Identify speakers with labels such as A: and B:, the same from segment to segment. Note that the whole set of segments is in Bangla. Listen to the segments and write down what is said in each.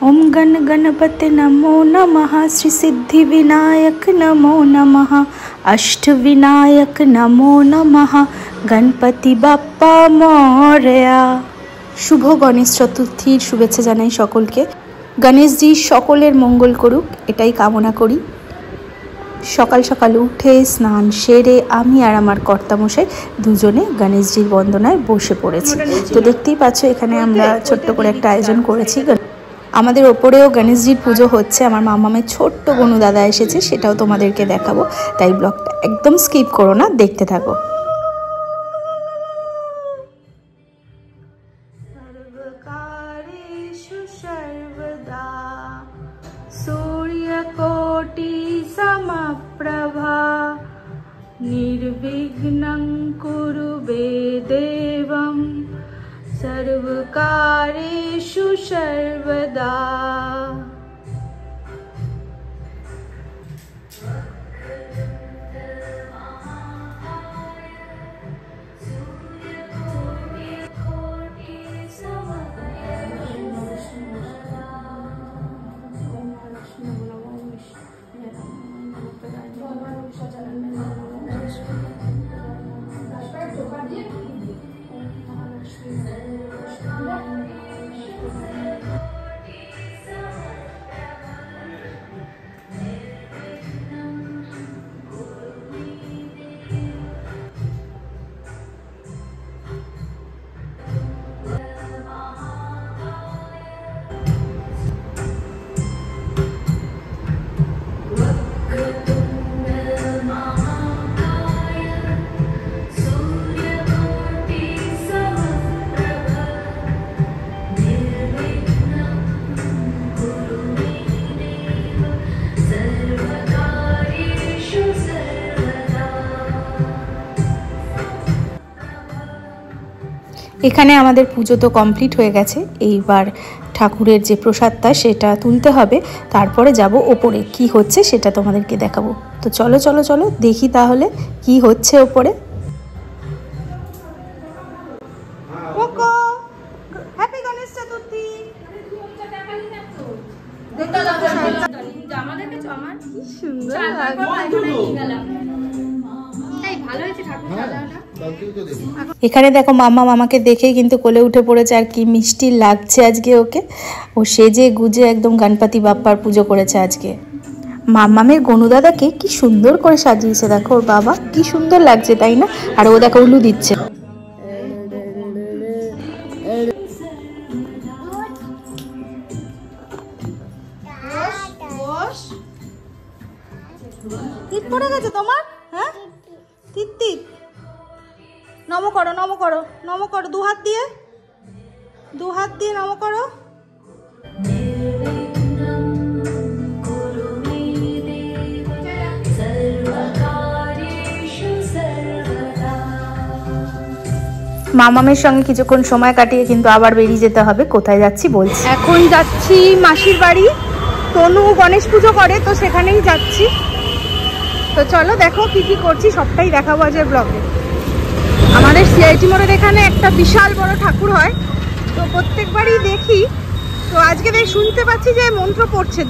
A: ओम गण गणपति नमो नमः, श्री सिद्धि विनायक नमो नमः, अष्ट विनायक नमो नमः, गणपति बाप्पा मोरया। शुभ गणेश चतुर्थीर शुभेच्छा जानाई सकलके। गणेश जी सकलेर मंगल करुक एटाई कामना करी। सकाल सकाल उठे स्नान सेरे आमी आर आमार कर्तामशाई दुजोने गणेशजीर बंदनाय बसे पड़ेछि। तो देखतेई पाচ্ছ एखाने आमरा छोट्ट करे एकटा आयोजन करेछि। आमादेर ओपरेও गणेशजीर पुजो होच्छे। आमार मामामेर छोट्ट गनु दादा एसेছে, সেটাও তোমাদেরকে দেখাবো। তাই ব্লগটা একদম স্কিপ করো না, দেখতে থাকো। सर्वकारेषु सर्वदा सूर्यकोटि समप्रभा निर्विघ्नं कुरु मे देवं सर्वकारेषु सर्वदा। এখানে আমাদের পুজো তো কমপ্লিট হয়ে গেছে। এইবার ঠাকুরের যে প্রসাদটা সেটা তুলতে হবে, তারপরে যাব ওপরে। কি হচ্ছে সেটা তোমাদেরকে দেখাবো। তো চলো চলো চলো দেখি তাহলে কি হচ্ছে ওপরে। হ্যাপি গণেশ চতুর্থী। কি সুন্দর এখানে দেখো মামা মামাকে দেখেই কিন্তু কোলে উঠে পড়েছে। আর কি মিষ্টি লাগছে আজকে ওকে। ও সেজে গুজে একদম গণপতি বাপ্পার পুজো করেছে আজকে। মামামের গনুদাদাকে কি সুন্দর করে সাজিয়েছে দেখো ওর বাবা, কি সুন্দর লাগছে তাই না? আর ও দেখো উলু দিচ্ছে। টিপ পড়ে গেছে তোমার? হ্যাঁ টিপ টিপ। নম করো নম করো নম করো, দু হাত দিয়ে নম করো। মামামের সঙ্গে কিছুক্ষণ সময় কাটিয়ে কিন্তু আবার বেরিয়ে যেতে হবে। কোথায় যাচ্ছি বলছি। এখন যাচ্ছি মাসির বাড়ি। তনু গণেশ পুজো করে, তো সেখানেই যাচ্ছি। তো চলো দেখো কি কি করছি সবটাই দেখাবো আজকের ব্লগে। আমাদের সিআইটি মোড়ের এখানে একটা বিশাল বড় ঠাকুর হয়, তো প্রত্যেকবারই দেখি। তো আজকে শুনতে পাচ্ছি যে মন্ত্র পড়ছে।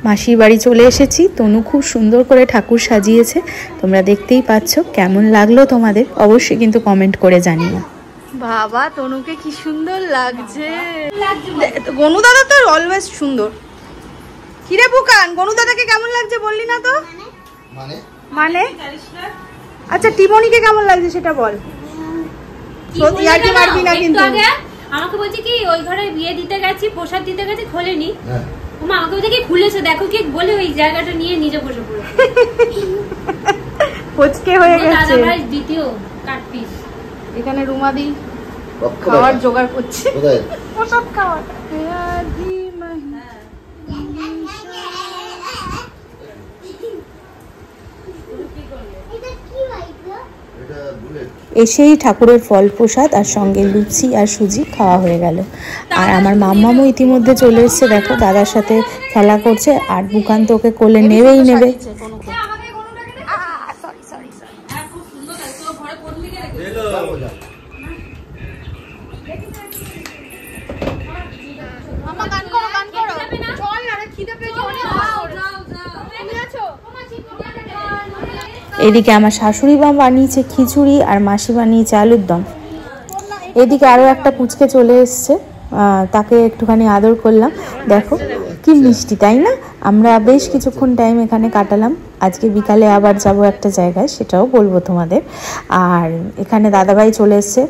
A: মাসির বাড়ি চলে এসেছি। তনু খুব সুন্দর করে ঠাকুর সাজিয়েছে, তোমরা দেখতেই পাচ্ছ। কেমন লাগলো তোমাদের অবশ্যই কিন্তু কমেন্ট করে জানিও। বাবা তনুকে কি সুন্দর লাগছে। গনু দাদা তো অলওয়েজ সুন্দর। কিরে বুকান, গনু দাদাকে কেমন লাগছে বললি না তো? মানে আচ্ছা টিমনিকে কেমন লাগছে সেটা বল। পারবি না কিন্তু।
B: আমাকে বলছে কি ওই ঘরে বিয়ে দিতে গেছি, প্রসাদ দিতে গেছি, খোলেনি। আমাকে বলছে কি খুলেছে দেখো কি বলে ওই জায়গাটা নিয়ে নিজে বসে পড়েছে।
A: পচকে হয়ে গেছে।
B: দাদা ভাই দ্বিতীয় কাট পিস।
A: এখানে রুমাদি খাওয়ার জোগাড় করছে।
C: কোথায়
A: ওসব খাওয়ার এসেই ঠাকুরের ফল প্রসাদ আর সঙ্গে লুচি আর সুজি খাওয়া হয়ে গেল। আর আমার মাম্মামও ইতিমধ্যে চলে এসছে, দেখো দাদার সাথে খেলা করছে। আর বুকান তো ওকে কোলে নেবেই নেবে। এদিকে আমার শাশুড়ি মা বানিয়েছে খিচুড়ি আর মাসি বানিয়েছে আলুর দম। এদিকে আরও একটা পুচকে চলে এসছে, তাকে একটুখানি আদর করলাম। দেখো কি মিষ্টি, তাই না? আমরা বেশ কিছুক্ষণ টাইম এখানে কাটালাম। আজকে বিকালে আবার যাব একটা জায়গায়, সেটাও বলবো তোমাদের। আর এখানে দাদাভাই চলে এসছে।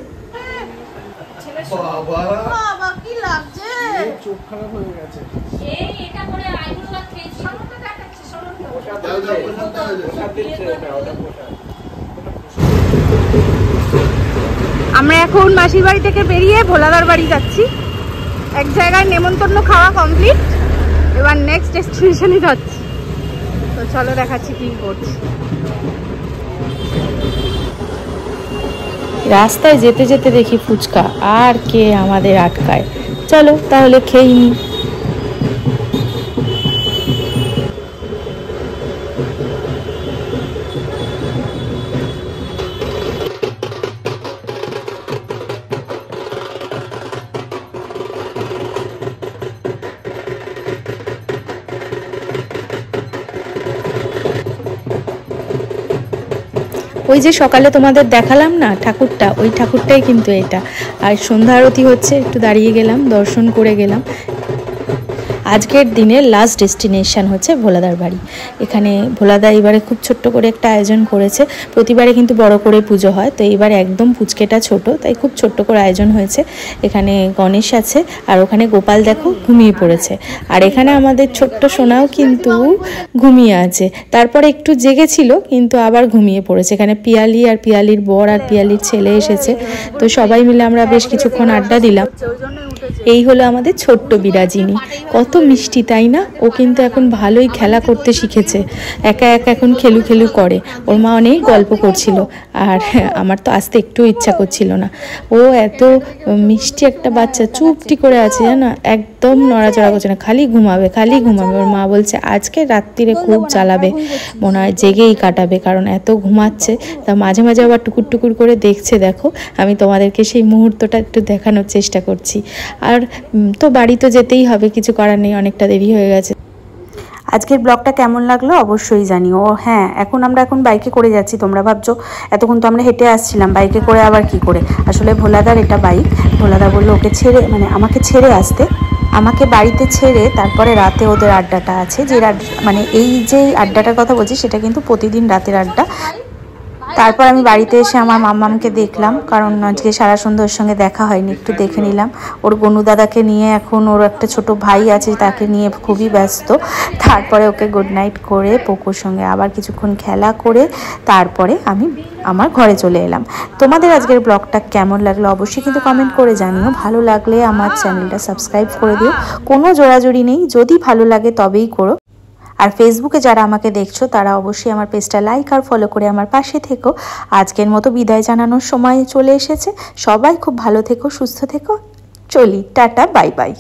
A: আমরা এখন মাসির বাড়ি থেকে বেরিয়ে ভোলাদার বাড়ি যাচ্ছি। এক জায়গায় নেমন্তন্ন খাওয়া কমপ্লিট, এবার নেক্সট ডেস্টিনেশনে যাচ্ছি। তো চলো দেখাচ্ছি কি করছি। রাস্তায় যেতে যেতে দেখি ফুচকা, আর কে আমাদের আটকায়। চলো তাহলে খেয়ে নিই। ওই যে সকালে তোমাদের দেখালাম না ঠাকুরটা, ওই ঠাকুরটাই কিন্তু এটা। আর সন্ধ্যা আরতি হচ্ছে, একটু দাঁড়িয়ে গেলাম, দর্শন করে গেলাম। আজকের দিনের লাস্ট ডেস্টিনেশন হচ্ছে ভোলাদার বাড়ি। এখানে ভোলাদা এবারে খুব ছোট্ট করে একটা আয়োজন করেছে। প্রতিবারে কিন্তু বড় করে পুজো হয়, তো এবার একদম পুচকেটা ছোট, তাই খুব ছোট্ট করে আয়োজন হয়েছে। এখানে গণেশ আছে, আর ওখানে গোপাল দেখো ঘুমিয়ে পড়েছে। আর এখানে আমাদের ছোট্ট সোনাও কিন্তু ঘুমিয়ে আছে। তারপরে একটু জেগেছিল, কিন্তু আবার ঘুমিয়ে পড়েছে। এখানে পিয়ালি আর পিয়ালির বর আর পিয়ালির ছেলে এসেছে, তো সবাই মিলে আমরা বেশ কিছুক্ষণ আড্ডা দিলাম। এই হলো আমাদের ছোট্ট বিরাজিনী, কত মিষ্টি তাই না? ও কিন্তু এখন ভালোই খেলা করতে শিখেছে, একা একা এখন খেলু খেলু করে। ওর মা অনেক গল্প করছিল, আর আমার তো আসতে একটু ইচ্ছা করছিল না। ও এত মিষ্টি একটা বাচ্চা, চুপটি করে আছে জানো, একদম নড়াচড়া করছে না, খালি ঘুমাবে খালি ঘুমাবে। ওর মা বলছে আজকে রাত্রিরে খুব জ্বালাবে, মনে হয় জেগেই কাটাবে, কারণ এত ঘুমাচ্ছে। তা মাঝে মাঝে আবার টুকুর টুকুর করে দেখছে। দেখো আমি তোমাদেরকে সেই মুহূর্তটা একটু দেখানোর চেষ্টা করছি। আর তো বাড়ি তো যেতেই হবে, কিছু করার নেই, অনেকটা দেরি হয়ে গেছে। আজকের ব্লগটা কেমন লাগলো অবশ্যই জানিও। হ্যাঁ, এখন বাইকে করে যাচ্ছি। তোমরা ভাবছো এতক্ষণ তো আমরা হেঁটে আসছিলাম, বাইকে করে আবার কি করে? আসলে ভোলাদার এটা বাইক। ভোলাদা বললো ওকে ছেড়ে, মানে আমাকে ছেড়ে আসতে, আমাকে বাড়িতে ছেড়ে তারপরে রাতে ওদের আড্ডাটা আছে। যে মানে এই যে আড্ডাটার কথা বলছি সেটা কিন্তু প্রতিদিন রাতের আড্ডা। তারপর আমি বাড়িতে এসে আমার মাম্মামকে দেখলাম, কারণ আজকে সারা সন্ধ্যা ওর সঙ্গে দেখা হয়নি, একটু দেখে নিলাম। ওর গনু দাদাকে নিয়ে এখন ওর একটা ছোট ভাই আছে, তাকে নিয়ে খুবই ব্যস্ত। তারপরে ওকে গুড নাইট করে পোকোর সঙ্গে আবার কিছুক্ষণ খেলা করে তারপরে আমি আমার ঘরে চলে এলাম। তোমাদের আজকের ব্লগটা কেমন লাগলো অবশ্যই কিন্তু কমেন্ট করে জানিও। ভালো লাগলে আমার চ্যানেলটা সাবস্ক্রাইব করে দিও, কোনো জোড়াজুড়ি নেই, যদি ভালো লাগে তবেই করো। আর ফেসবুকে যারা আমাকে দেখছো তারা অবশ্যই আমার পেজটা লাইক আর ফলো করে আমার পাশে থেকো। আজকের মতো বিদায় জানানোর সময় চলে এসেছে। সবাই খুব ভালো থেকো, সুস্থ থেকো। চলি, টাটা, বাই বাই।